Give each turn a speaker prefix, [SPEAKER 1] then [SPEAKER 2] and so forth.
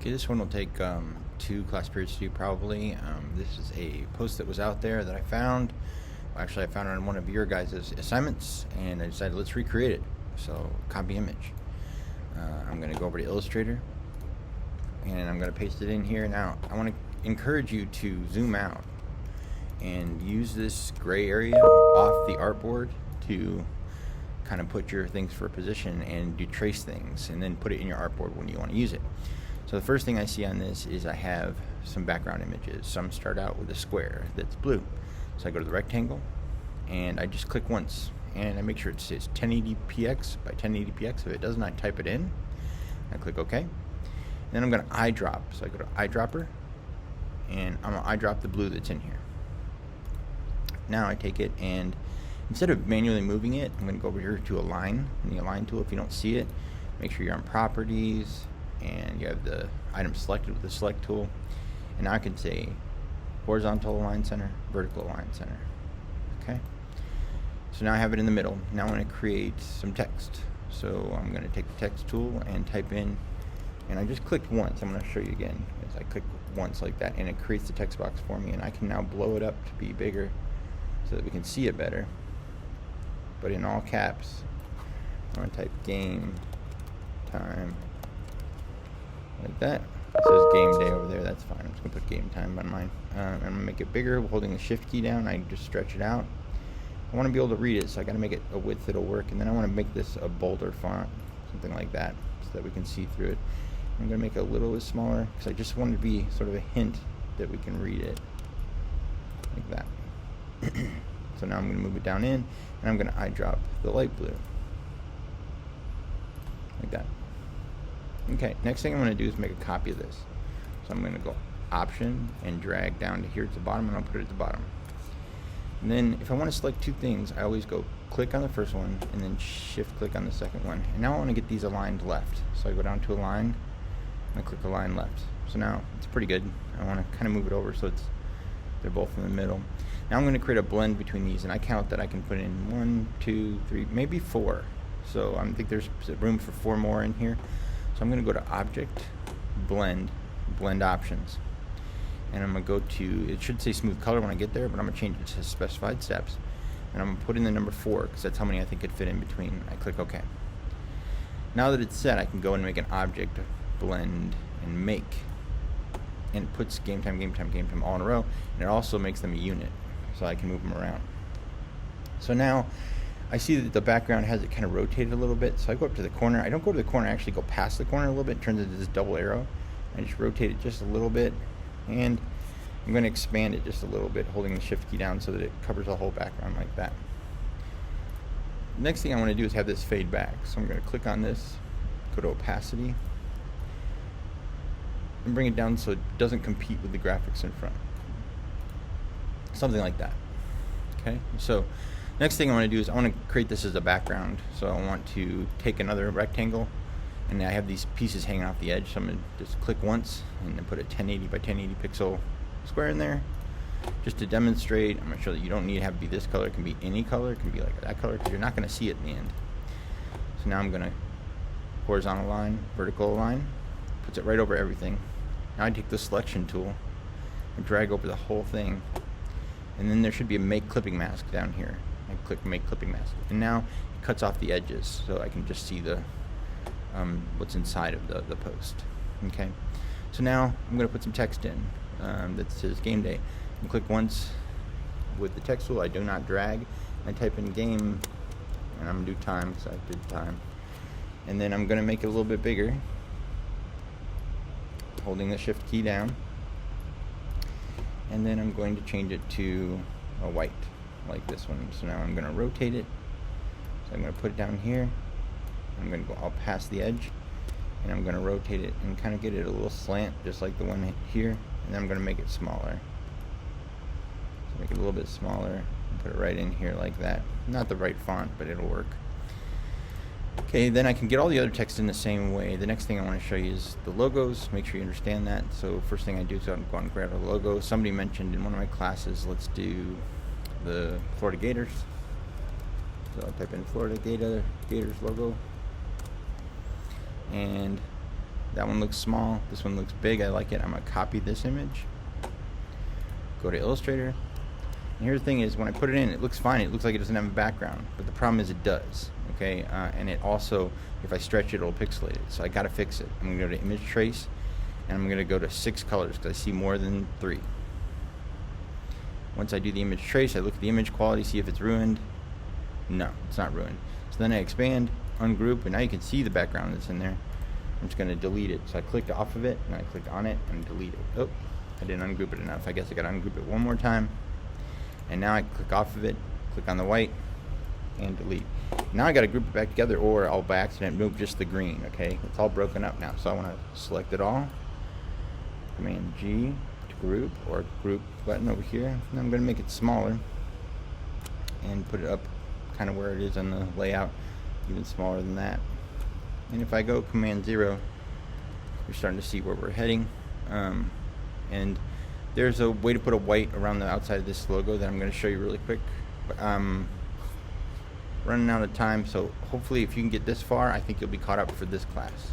[SPEAKER 1] Okay, this one will take 2 class periods to do probably. This is a post that was out there that I found. Well, actually, I found it on one of your guys' assignments, and I decided let's recreate it. So, copy image. I'm going to go over to Illustrator, and I'm going to paste it in here. Now, I want to encourage you to zoom out and use this gray area off the artboard to kind of put your things for a position and do trace things, and then put it in your artboard when you want to use it. So the first thing I see on this is I have some background images. Some start out with a square that's blue. So I go to the rectangle and I just click once and I make sure it says 1080px by 1080px. If it doesn't, I type it in. I click OK. And then I'm going to eyedrop. So I go to eyedropper and I'm going to eyedrop the blue that's in here. Now I take it and instead of manually moving it, I'm going to go over here to align. In the align tool, if you don't see it, make sure you're on properties and you have the item selected with the select tool. And now I can say horizontal align center, vertical align center. Okay. So now I have it in the middle. Now I want to create some text. So I'm going to take the text tool and type in, and I just clicked once. I'm going to show you again. As I click once like that, and it creates the text box for me, and I can now blow it up to be bigger so that we can see it better. But in all caps, I'm going to type game time like that. It says game day over there. That's fine. I'm just going to put game time on mine. I'm going to make it bigger holding the shift key down. I just stretch it out. I want to be able to read it, so I got to make it a width that'll work. And then I want to make this a bolder font, something like that, so that we can see through it. I'm going to make it a little bit smaller because I just want it to be sort of a hint that we can read it like that. So now I'm going to move it down in, and I'm going to eyedrop the light blue like that. Okay, next thing I'm going to do is make a copy of this. So I'm going to go option and drag down to here at the bottom, and I'll put it at the bottom. And then if I want to select 2 things, I always go click on the first one and then shift click on the second one. And now I want to get these aligned left. So I go down to align and I click align left. So now it's pretty good. I want to kind of move it over so they're both in the middle. Now I'm going to create a blend between these, and I count that I can put in 1, 2, 3, maybe 4. So I think there's room for 4 more in here. So I'm going to go to Object, Blend, Blend Options. And I'm going to go to, it should say Smooth Color when I get there, but I'm going to change it to Specified Steps. And I'm going to put in the number 4, because that's how many I think could fit in between. I click OK. Now that it's set, I can go and make an Object, Blend, and Make. And it puts game time, game time, game time all in a row. And it also makes them a unit, so I can move them around. So now, I see that the background has it kind of rotated a little bit, so I go up to the corner. I don't go to the corner, I actually go past the corner a little bit. It turns into this double arrow. I just rotate it just a little bit, and I'm going to expand it just a little bit, holding the shift key down so that it covers the whole background like that. Next thing I want to do is have this fade back. So I'm going to click on this, go to opacity, and bring it down so it doesn't compete with the graphics in front. Something like that. Okay, so next thing I want to do is I want to create this as a background. So I want to take another rectangle, and I have these pieces hanging off the edge. So I'm going to just click once and then put a 1080 by 1080 pixel square in there. Just to demonstrate, I'm going to show that you don't need to have it be this color. It can be any color. It can be like that color, because you're not going to see it in the end. So now I'm going to horizontal line, vertical line, puts it right over everything. Now I take the selection tool and drag over the whole thing. And then there should be a make clipping mask down here. I click make clipping mask, and now it cuts off the edges, so I can just see the what's inside of the post. Okay, so now I'm going to put some text in that says game day. And click once with the text tool. I do not drag. I type in game, and I'm going to do time because I did time. And then I'm going to make it a little bit bigger, holding the shift key down. And then I'm going to change it to a white, like this one. So now I'm going to rotate it. So I'm going to put it down here. I'm going to go all past the edge, and I'm going to rotate it and kind of get it a little slant, just like the one here. And then I'm going to make it smaller. So make it a little bit smaller and put it right in here like that. Not the right font, but it'll work. Okay, then I can get all the other text in the same way. The next thing I want to show you is the logos. Make sure you understand that. So first thing I do is I'll go and grab a logo. Somebody mentioned in one of my classes, let's do the Florida Gators. So I'll type in Florida Gators logo. And That one looks small. This one looks big. I like it. I'm going to copy this image. Go to Illustrator. And here's the thing is, when I put it in, it looks fine. It looks like it doesn't have a background. But the problem is it does. Okay? And it also, if I stretch it, it'll pixelate it. So I got to fix it. I'm going to go to Image Trace. And I'm going to go to 6 colors because I see more than 3. Once I do the image trace, I look at the image quality, see if it's ruined. No, it's not ruined. So then I expand, ungroup, and now you can see the background that's in there. I'm just going to delete it. So I clicked off of it, and I click on it, and delete it. Oh, I didn't ungroup it enough. I guess I got to ungroup it one more time. And now I click off of it, click on the white, and delete. Now I got to group it back together, or I'll by accident move just the green, okay? It's all broken up now. So I want to select it all. Command G to group, or group button over here. And I'm going to make it smaller and put it up kind of where it is on the layout, even smaller than that. And if I go Command 0, you're starting to see where we're heading. And there's a way to put a white around the outside of this logo that I'm going to show you really quick. But I'm running out of time, so hopefully if you can get this far, I think you'll be caught up for this class.